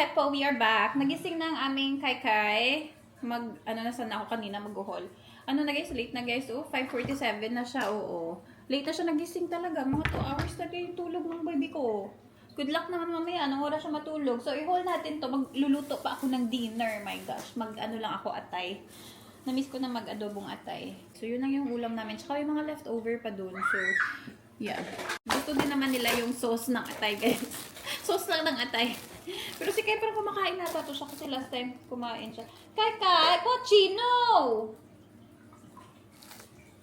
Hepo, we are back. Nagising na ang aming Kai. Na sana ako kanina mag-haul. Ano na guys, late na guys. Oh, 5:47 na siya, oo. Late na siya nagising talaga. Mga 2 hours na yung tulog ng baby ko. Good luck naman mamaya. Anong oras siya matulog? So, i-haul natin to. Magluluto pa ako ng dinner. My gosh. Lang ako atay. Na-miss ko na mag-adobong atay. So, yun lang yung ulam namin. Tsaka yung mga leftover pa dun. So, yeah. Gusto din naman nila yung sauce ng atay, guys. Sauce lang ng atay. Pero si Kai parang kumakain na to siya kasi last time kumain siya. Kai! Pochi, no!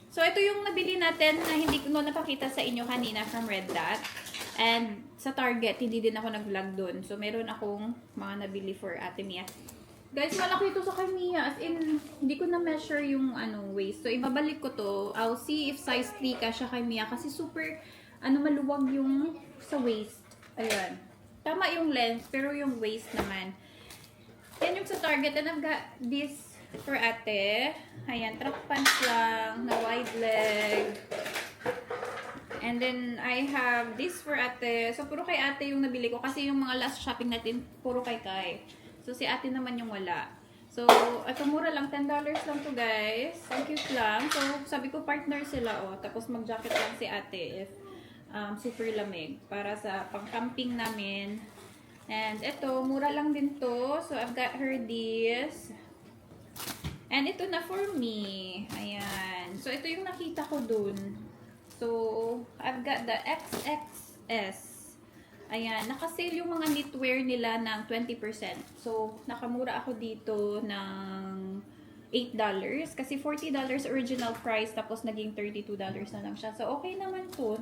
So, ito yung nabili natin na hindi ko napakita sa inyo kanina from Red Dot. And sa Target, hindi din ako nag-vlog dun. So, meron akong mga nabili for Ate Mia. Guys, malaki ito sa kay Mia. As in, hindi ko na-measure yung waist. So, ibabalik ko to. I'll see if size 3 kasya kay Mia. Kasi super, maluwag yung sa waist. Ayan. Tama yung length, pero yung waist naman. Yan yung sa Target. And I've got this for Ate. Ayan, track pants lang na wide leg. And then, I have this for Ate. So, puro kay Ate yung nabili ko. Kasi yung mga last shopping natin, puro kay Kai. So, si Ate naman yung wala. So, ito mura lang. $10 lang to guys. Ang cute lang. So, sabi ko partner sila, oh. Tapos mag-jacket lang si Ate if super lamig. Para sa pang-camping namin. And ito, mura lang din to. So, I've got her this. And ito na for me. Ayan. So, ito yung nakita ko dun. So, I've got the XXS. Ayan, nakasale yung mga knitwear nila ng 20%. So, nakamura ako dito ng $8. Kasi $40 original price, tapos naging $32 na lang siya. So, okay naman to.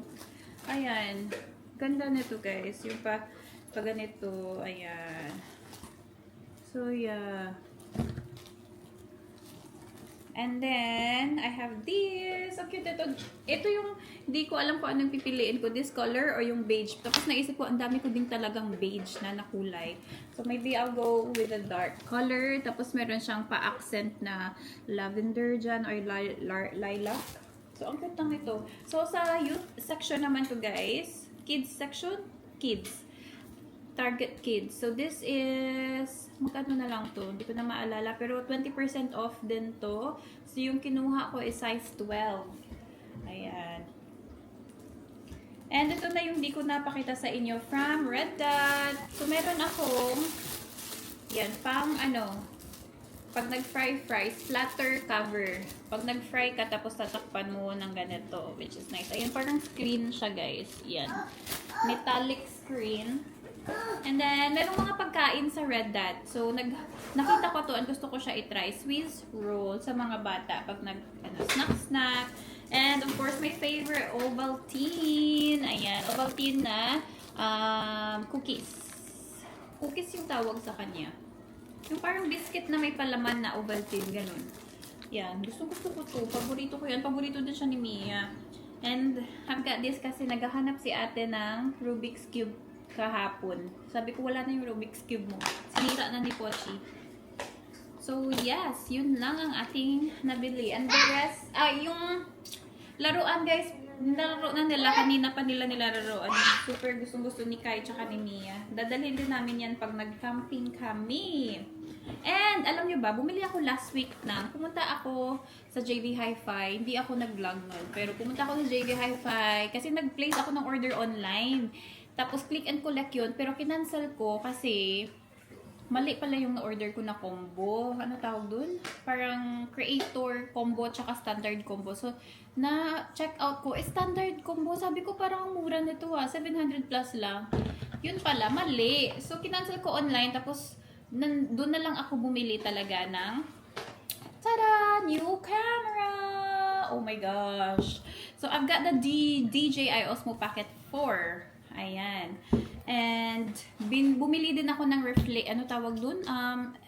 Ayan. Ganda nito guys. Yung pa ganito. Ayan. So, yeah. And then, I have this. So cute ito. Ito yung, hindi ko alam kung anong pipiliin ko. This color or yung beige. Tapos naisip ko, ang dami ko din talagang beige na nakulay. So maybe I'll go with a dark color. Tapos meron siyang pa-accent na lavender dyan or lilac. So ang cute lang ito. So sa youth section naman to guys. Kids section? Kids. Target Kids. So, this is, magkano na lang to? Hindi ko na maalala. Pero, 20% off din to. So, yung kinuha ko is size 12. Ayan. And, ito na yung di ko napakita sa inyo from Red Dot. So, meron akong, yan, pang pag nag-fry, splatter cover. Pag nag-fry ka, tapos tatakpan mo ng ganito, which is nice. Ayan, parang screen siya, guys. Yan. Metallic screen. And then, merong mga pagkain sa Red Dot. So, nakita ko to and gusto ko siya i-try. Swiss roll sa mga bata pag snack. And, of course, my favorite, Ovaltine. Ayan, Ovaltine na cookies. Cookies yung tawag sa kanya. Yung parang biscuit na may palaman na Ovaltine, ganun. Yan, gusto ko to. Paborito ko yan. Paborito din siya ni Mia. And, I've got this kasi naghahanap si ate ng Rubik's Cube kahapon. Sabi ko, wala na yung Rubik's Cube mo. Sinira na ni Pochi. So, yes. Yun lang ang ating nabili. And the rest, yung laruan, guys, nalaro na nila. Kanina pa nila nilaruan. Super gustong-gusto ni Kai tsaka ni Mia. Dadalhin din namin yan pag nag-camping kami. And, alam nyo ba, bumili ako last week na. Pumunta ako sa JB Hi-Fi. Hindi ako nag-vlog nun. Pero pumunta ako sa JB Hi-Fi kasi nag-place ako ng order online. Tapos, click and collect yun. Pero, kinancel ko kasi mali pala yung na-order ko na combo. Ano tawag dun? Parang creator combo tsaka standard combo. So, na-check out ko. Standard combo. Sabi ko, parang mura nito 700 plus lang. Yun pala, mali. So, kinancel ko online. Tapos, doon na lang ako bumili talaga ng tada! New camera! Oh my gosh! So, I've got the DJI Osmo Pocket 4. Ayan. And, bumili din ako ng ano tawag dun?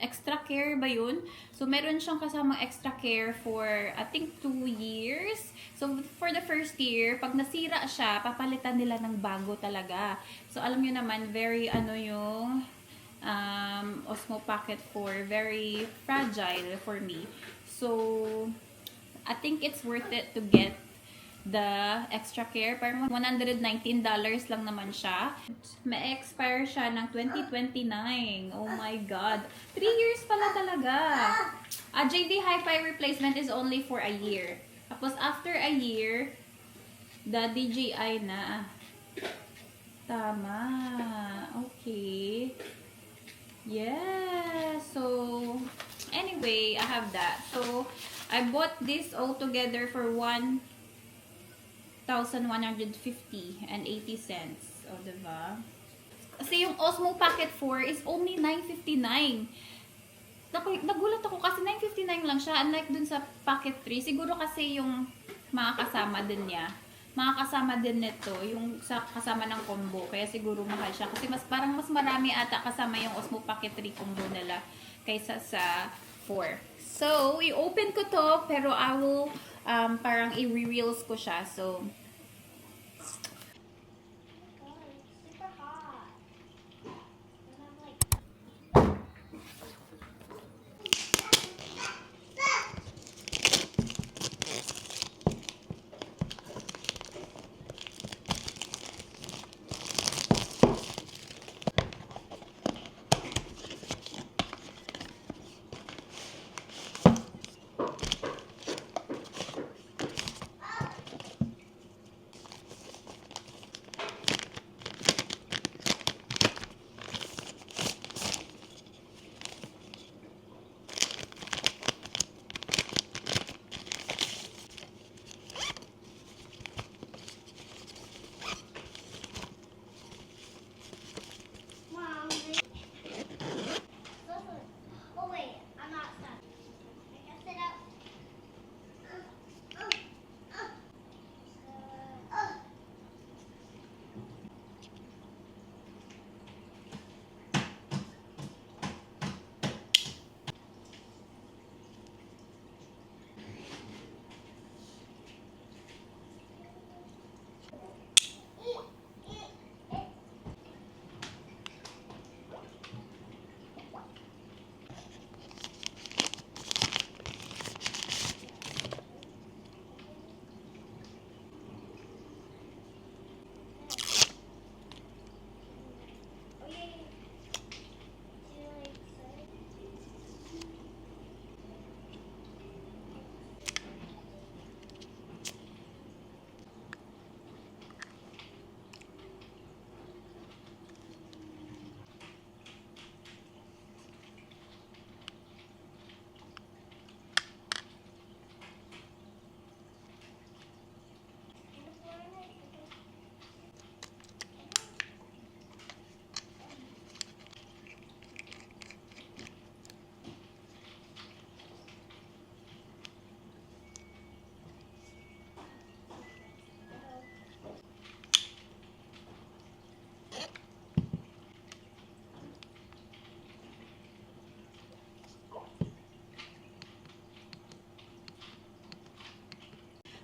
Extra care ba yun? So, meron siyang kasamang extra care for, I think, 2 years. So, for the first year, pag nasira siya, papalitan nila ng bago talaga. So, alam nyo naman, very, yung Osmo Pocket 4, very fragile for me. So, I think it's worth it to get the extra care. Parang $119 lang naman siya. May expire siya ng 2029. Oh my God. 3 years pala talaga. A JD Hi-Fi replacement is only for a year. Tapos after a year, the DJI na. Tama. Okay. Yeah. So, anyway, I have that. So, I bought this all together for 1,150 and 80 cents. O, diba? Kasi yung Osmo Pocket 4 is only 959. Nagulat ako kasi 959 lang siya. Unlike dun sa Pocket 3, siguro kasi yung mga kasama din niya. Mga kasama din nito, yung sa kasama ng combo. Kaya siguro mahal siya. Kasi parang mas marami ata kasama yung Osmo Pocket 3 combo nila kaysa sa 4. So, i-open ko to, pero I will parang i-reels ko siya. So,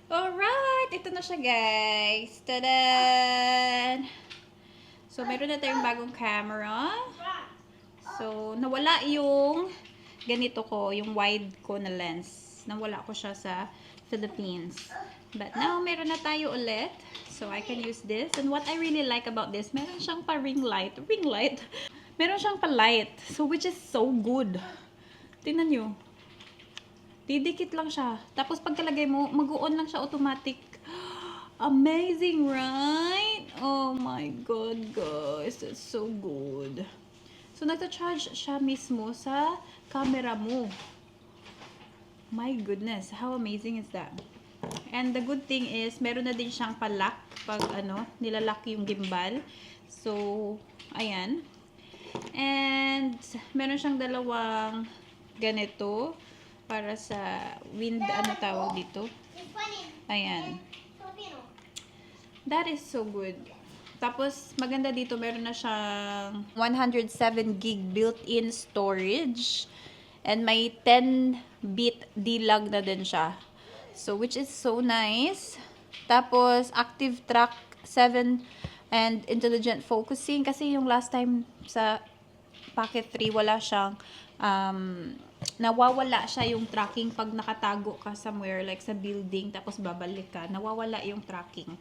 alright, ito na siya guys. Tadan! So, meron na tayong bagong camera. So, nawala yung ganito ko, yung wide ko na lens. Nawala ko siya sa Philippines. But now, meron na tayo ulit. So, I can use this. And what I really like about this, meron siyang pa ring light. Ring light? Meron siyang pa light. So, which is so good. Tingnan nyo. Didikit lang siya. Tapos pagkalagay mo, mag-on lang siya automatic. Amazing, right? Oh my God, guys. That's so good. So, nagta-charge siya mismo sa camera mo. My goodness, how amazing is that? And the good thing is, meron na din siyang pa-lock pag nilalak yung gimbal. So, ayan. And, meron siyang dalawang ganito para sa wind, tawag dito? Ayan. That is so good. Tapos, maganda dito, meron na siyang 107 gig built-in storage. And may 10-bit D-Log na din siya. So, which is so nice. Tapos, active track 7 and intelligent focusing. Kasi yung last time sa Pocket 3, wala siyang nawawala siya yung tracking pag nakatago ka somewhere like sa building tapos babalik ka, nawawala yung tracking.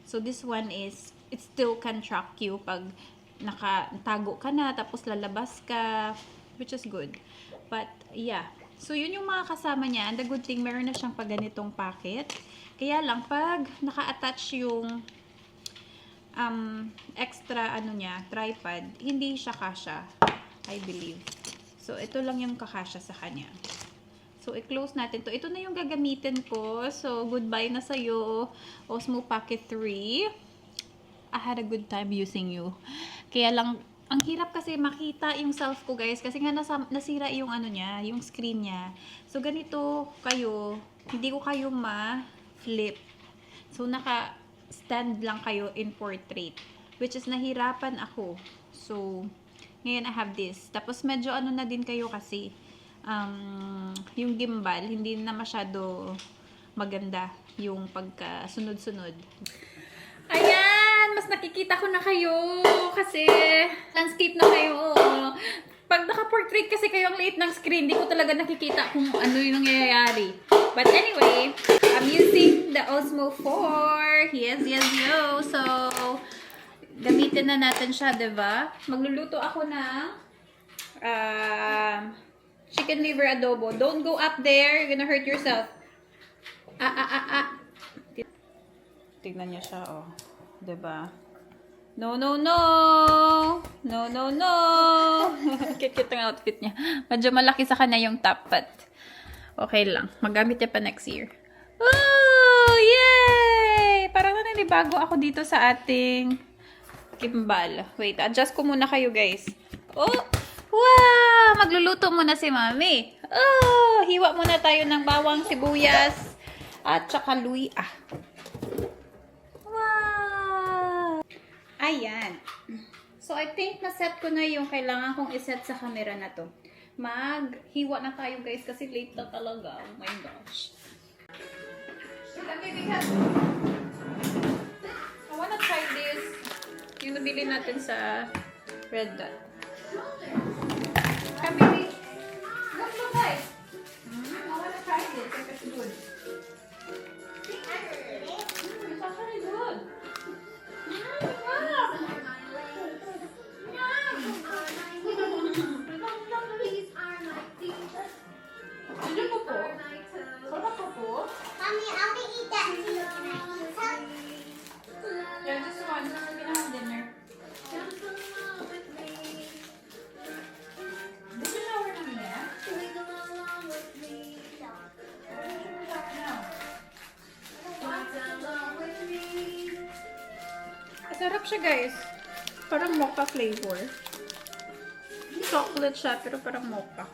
So this one is, it still can track you pag nakatago ka na tapos lalabas ka, which is good. But yeah, so yun yung mga kasama niya. And the good thing, meron na siyang paganitong packet. Kaya lang pag naka-attach yung extra ano niya, tripod, hindi siya kasya, I believe. So, ito lang yung kakasya sa kanya. So, i-close natin to. Ito na yung gagamitin ko. So, goodbye na sa'yo, Osmo Pocket 3. I had a good time using you. Kaya lang, ang hirap kasi makita yung self ko, guys. Kasi nga nasira yung ano niya, yung screen niya. So, ganito kayo, hindi ko kayo ma-flip. So, naka-stand lang kayo in portrait. Which is, nahirapan ako. So, ngayon, I have this. Tapos, medyo ano na din kayo kasi, yung gimbal, hindi na masyado maganda yung pagka-sunod-sunod. Ayan! Mas nakikita ko na kayo kasi landscape na kayo. Pag naka-portrait kasi kayo ang liit ng screen, di ko talaga nakikita kung ano yung nangyayari. But anyway, I'm using the Osmo 4. Yes, yes, yo! So, gamitin na natin siya, diba? Magluluto ako ng chicken liver adobo. Don't go up there. You're gonna hurt yourself. Tignan niya siya, oh. Diba? No, no, no! No, no, no! Cute-cute ang outfit niya. Medyo malaki sa kanya yung top, but okay lang. Magamit niya pa next year. Oh! Yay! Parang naninibago ako dito sa ating gimbal. Wait, adjust ko muna kayo, guys. Oh! Wow! Magluluto muna si Mami. Oh! Hiwa muna tayo ng bawang, sibuyas, at saka luya. Wow! Ayan. So, I think na-set ko na yung kailangan kong iset sa camera na to. Maghiwa na tayo, guys, kasi late na talaga. Oh my gosh. I wanna try this. Yung nabili natin sa Red Dot. Kabili. Look, look, guys. I wanna try this. It's good. It's actually good. Wow. Did you po? Wala po po? Mommy, I want to eat that too. Can I eat some? Yeah, just one. Just gonna have dinner. Did you know we're not here? Masarap siya, guys. Parang mocha flavor. Chocolate siya, pero parang mocha.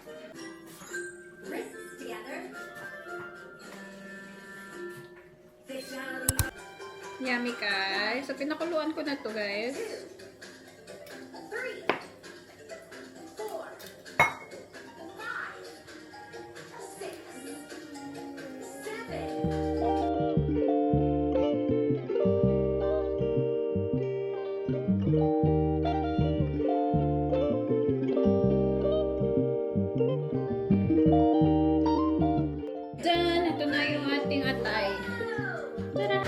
Yummy, guys. So, pinakuluan ko na to, guys. Done! Ito na yung ating atay. Tara!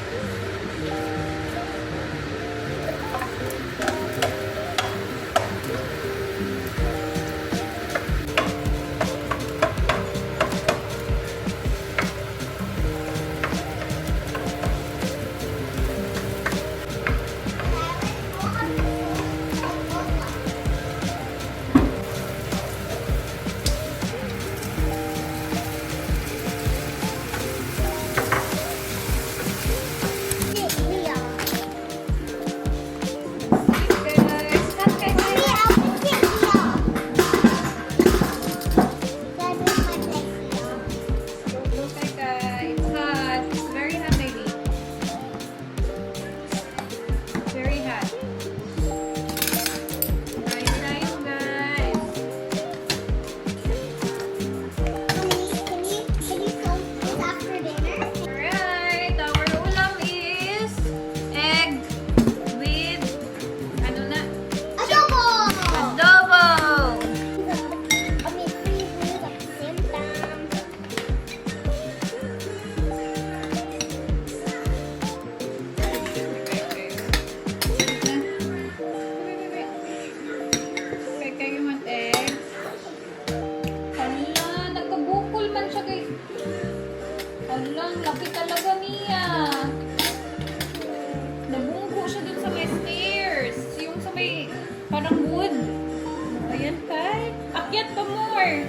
umakyat pa more.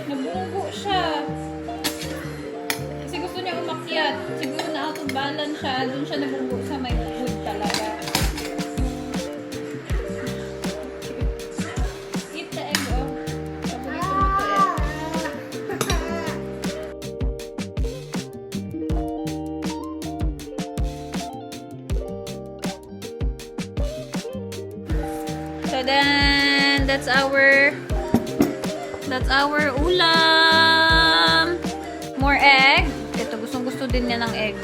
Nabunggo siya. Kasi gusto niya umakyat. Siguro na out of balance siya. Doon siya nabunggo sa may wood talaga. Eat the egg, oh. Paborito mo to, egg. So then, that's our ulam. More egg. Ito, gustong-gusto din niya ng egg.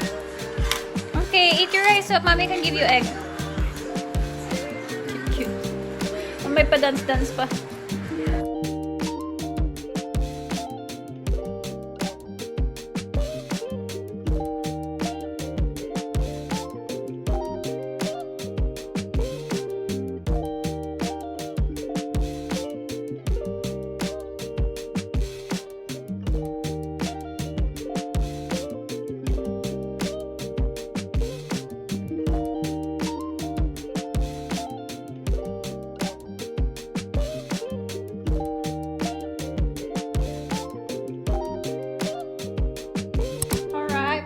Okay, eat your rice up. Mommy can give you egg. Cute. Oh, may pa-dance-dance pa.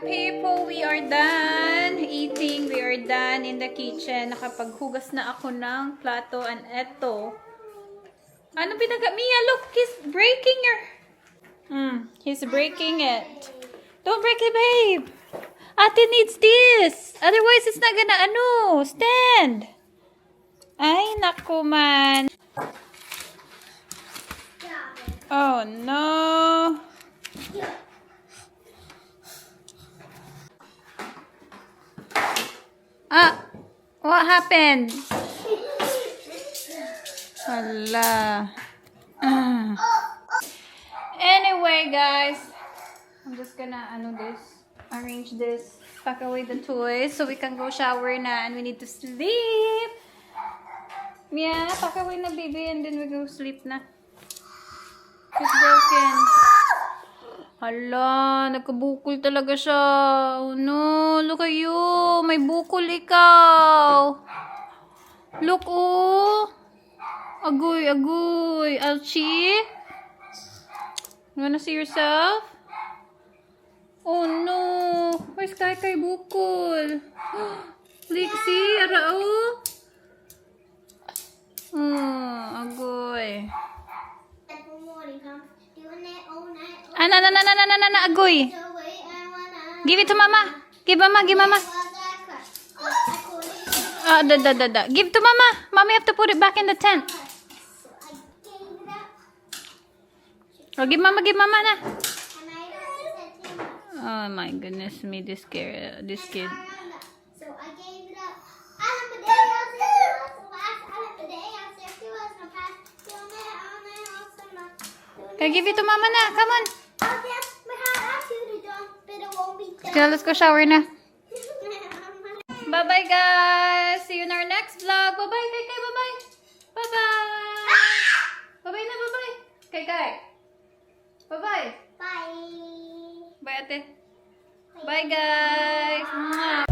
People, we are done eating. We are done in the kitchen. Nakapaghugas na ako ng plato. And eto. Ano Mia, look, he's breaking your... he's breaking it. Don't break it, babe. Ate needs this. Otherwise, it's not gonna, stand. Ay, naku man. Oh, no. What happened? Hala. Anyway, guys, I'm just gonna arrange this, pack away the toys so we can go shower na and we need to sleep. Yeah, pack away na, baby, and then we go sleep na. It's broken. Hala, nagkabukol talaga siya. Oh no, look at you. May bukol ikaw. Look, oh. Agoy, agoy. Alchi? You wanna see yourself? Oh no. Where's kay bukol? Lixie, ara, oh. Agoy. Agoy. Give it to mama. Give mama. Give to mama. Mommy have to put it back in the tent. Oh, give mama na. Oh my goodness me, this kid. So I gave it up. Okay, give it to mama na. Come on. Okay, Okay, let's go shower na. Bye-bye, guys. See you in our next vlog. Bye-bye, Kai. Bye-bye. Bye-bye. Bye-bye na, bye-bye. Kai. Bye-bye. Bye. Bye, ate. Bye, guys. Mwah.